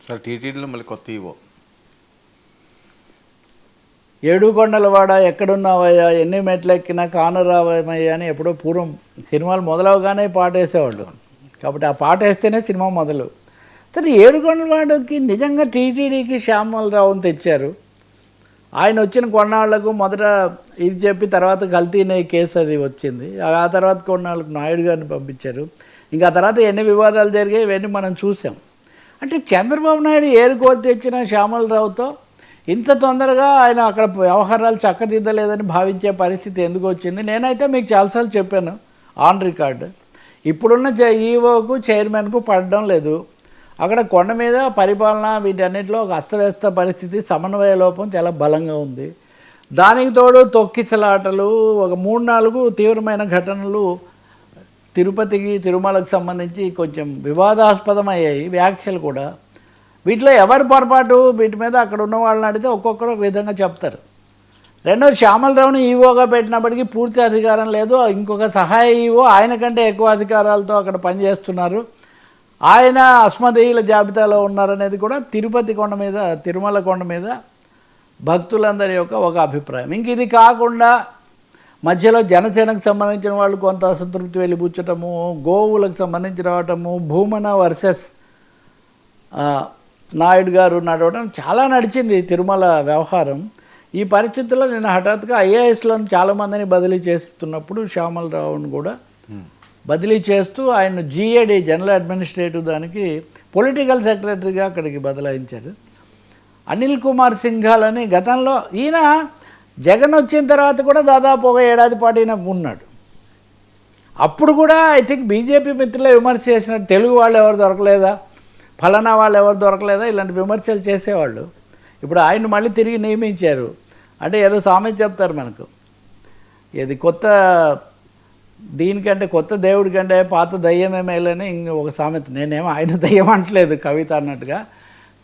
Sir టీటీడీలో మళ్ళీ కొత్త ఈవో ఏడుకొండలవాడ ఎక్కడున్నావయ్యా, ఎన్ని మెట్లు ఎక్కినా కానరావయ్యా అని ఎప్పుడో పూర్వం సినిమాలు మొదలవగానే పాట వేసేవాళ్ళు. కాబట్టి ఆ పాట వేస్తేనే సినిమా మొదలు. సరే, ఏడుకొండలవాడకి నిజంగా టీటీడీకి శ్యామలరావుని తెచ్చారు. ఆయన వచ్చిన కొన్నాళ్లకు మొదట ఇది చెప్పి తర్వాత కల్తీనే కేసు అది వచ్చింది. ఆ తర్వాత కొన్నాళ్ళకు నాయుడు గారిని పంపించారు. ఇంకా తర్వాత ఎన్ని వివాదాలు జరిగాయి ఇవన్నీ మనం చూసాం. అంటే చంద్రబాబు నాయుడు ఏరుకోరి తెచ్చిన శ్యామలరావుతో ఇంత తొందరగా ఆయన అక్కడ వ్యవహారాలు చక్కదిద్దలేదని భావించే పరిస్థితి ఎందుకు వచ్చింది? నేనైతే మీకు చాలాసార్లు చెప్పాను ఆన్ రికార్డు. ఇప్పుడున్న ఈవోకు చైర్మన్కు పడడం లేదు. అక్కడ కొండ మీద పరిపాలన వీటన్నిటిలో ఒక అస్తవ్యస్త పరిస్థితి, సమన్వయ లోపం చాలా బలంగా ఉంది. దానికి తోడు తొక్కిసలాటలు, ఒక 3-4 తీవ్రమైన ఘటనలు తిరుపతికి తిరుమలకు సంబంధించి కొంచెం వివాదాస్పదమయ్యాయి, వ్యాఖ్యలు కూడా. వీటిలో ఎవరి పొరపాటు, వీటి మీద అక్కడ ఉన్న వాళ్ళని అడిగితే ఒక్కొక్కరు ఒక విధంగా చెప్తారు. రెండోది, శ్యామలరావుని ఈవోగా పెట్టినప్పటికీ పూర్తి అధికారం లేదు. ఇంకొక సహాయ ఈవో ఆయన కంటే ఎక్కువ అధికారాలతో అక్కడ పనిచేస్తున్నారు. ఆయన అస్మదీయుల జాబితాలో ఉన్నారనేది కూడా తిరుపతి కొండ మీద, తిరుమల కొండ మీద భక్తులందరి యొక్క ఒక అభిప్రాయం. ఇంక ఇది కాకుండా మధ్యలో జనసేనకు సంబంధించిన వాళ్ళు కొంత అసంతృప్తి వెళ్ళిపుచ్చటము, గోవులకు సంబంధించి రావటము, భూమన వర్సెస్ నాయుడు గారు నడవడం చాలా నడిచింది తిరుమల వ్యవహారం. ఈ పరిస్థితుల్లో నేను హఠాత్తుగా ఐఏఎస్లను చాలామందిని బదిలీ చేస్తున్నప్పుడు శ్యామలరావును కూడా బదిలీ చేస్తూ ఆయన జిఏడి జనరల్ అడ్మినిస్ట్రేటివ్ దానికి పొలిటికల్ సెక్రటరీగా అక్కడికి బదలాయించారు. అనిల్ కుమార్ సింఘాల్ అని గతంలో ఈయన జగన్ వచ్చిన తర్వాత కూడా దాదాపు ఒక ఏడాది పాటు ఈయన ఉన్నాడు. అప్పుడు కూడా ఐ థింక్ బీజేపీ మిత్రులే విమర్శ చేసినట్టు, తెలుగు వాళ్ళు ఎవరు దొరకలేదా, ఫలానా వాళ్ళు ఎవరు దొరకలేదా, ఇలాంటి విమర్శలు చేసేవాళ్ళు. ఇప్పుడు ఆయన మళ్ళీ తిరిగి నియమించారు. అంటే ఏదో సామెత చెప్తారు మనకు, ఇది కొత్త దీనికంటే కొత్త దేవుడి కంటే పాత దయ్యమే మేలని ఒక సామెత. నేనేమో ఆయన దయ్యం అంటలేదు, కవిత అన్నట్టుగా.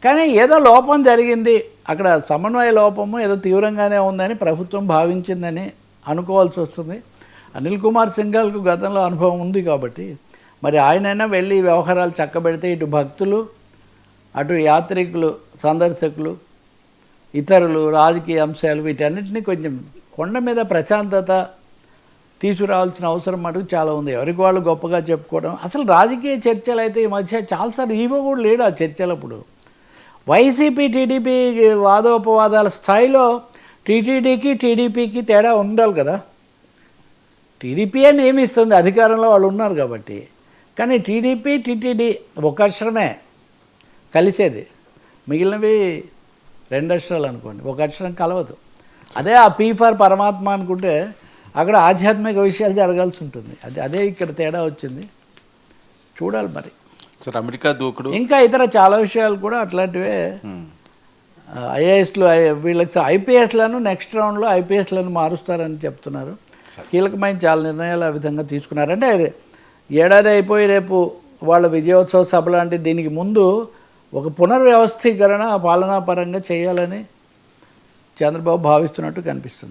కానీ ఏదో లోపం జరిగింది అక్కడ, సమన్వయ లోపము ఏదో తీవ్రంగానే ఉందని ప్రభుత్వం భావించిందని అనుకోవాల్సి వస్తుంది. అనిల్ కుమార్ సింఘాల్కు గతంలో అనుభవం ఉంది కాబట్టి మరి ఆయనైనా వెళ్ళి వ్యవహారాలు చక్కబెడితే ఇటు భక్తులు, అటు యాత్రికులు, సందర్శకులు, ఇతరులు, రాజకీయ అంశాలు వీటన్నిటినీ కొంచెం కొండ మీద ప్రశాంతత తీసుకురావాల్సిన అవసరం మటుకు చాలా ఉంది. ఎవరికి వాళ్ళు గొప్పగా చెప్పుకోవడం, అసలు రాజకీయ చర్చలు అయితే ఈ మధ్య చాలాసార్లు ఈవో కూడా లేడు ఆ చర్చలప్పుడు. వైసీపీ టీడీపీ వాదోపవాదాల స్థాయిలో టీటీడీకి టీడీపీకి తేడా ఉండాలి కదా. టీడీపీ అని నియమిస్తుంది, అధికారంలో వాళ్ళు ఉన్నారు కాబట్టి. కానీ టీడీపీ టీటీడీ ఒక అక్షరమే కలిసేది, మిగిలినవి 2 అక్షరాలు అనుకోండి, ఒక అక్షరం కలవదు. అదే ఆ పీ ఫర్ పరమాత్మ అనుకుంటే అక్కడ ఆధ్యాత్మిక విషయాలు జరగాల్సి ఉంటుంది. అదే ఇక్కడ తేడా వచ్చింది. చూడాలి మరి. సార్ అమెరికా దూకుడు, ఇంకా ఇతర చాలా విషయాలు కూడా అట్లాంటివే. ఐఏఎస్లు వీళ్ళకి ఐపీఎస్లను నెక్స్ట్ రౌండ్లో ఐపీఎస్లను మారుస్తారని చెప్తున్నారు. కీలకమైన చాలా నిర్ణయాలు ఆ విధంగా తీసుకున్నారు. అంటే ఏడాది అయిపోయి రేపు వాళ్ళ విజయోత్సవ సభ లాంటి దీనికి ముందు ఒక పునర్వ్యవస్థీకరణ పాలనాపరంగా చేయాలని చంద్రబాబు భావిస్తున్నట్టు కనిపిస్తుంది.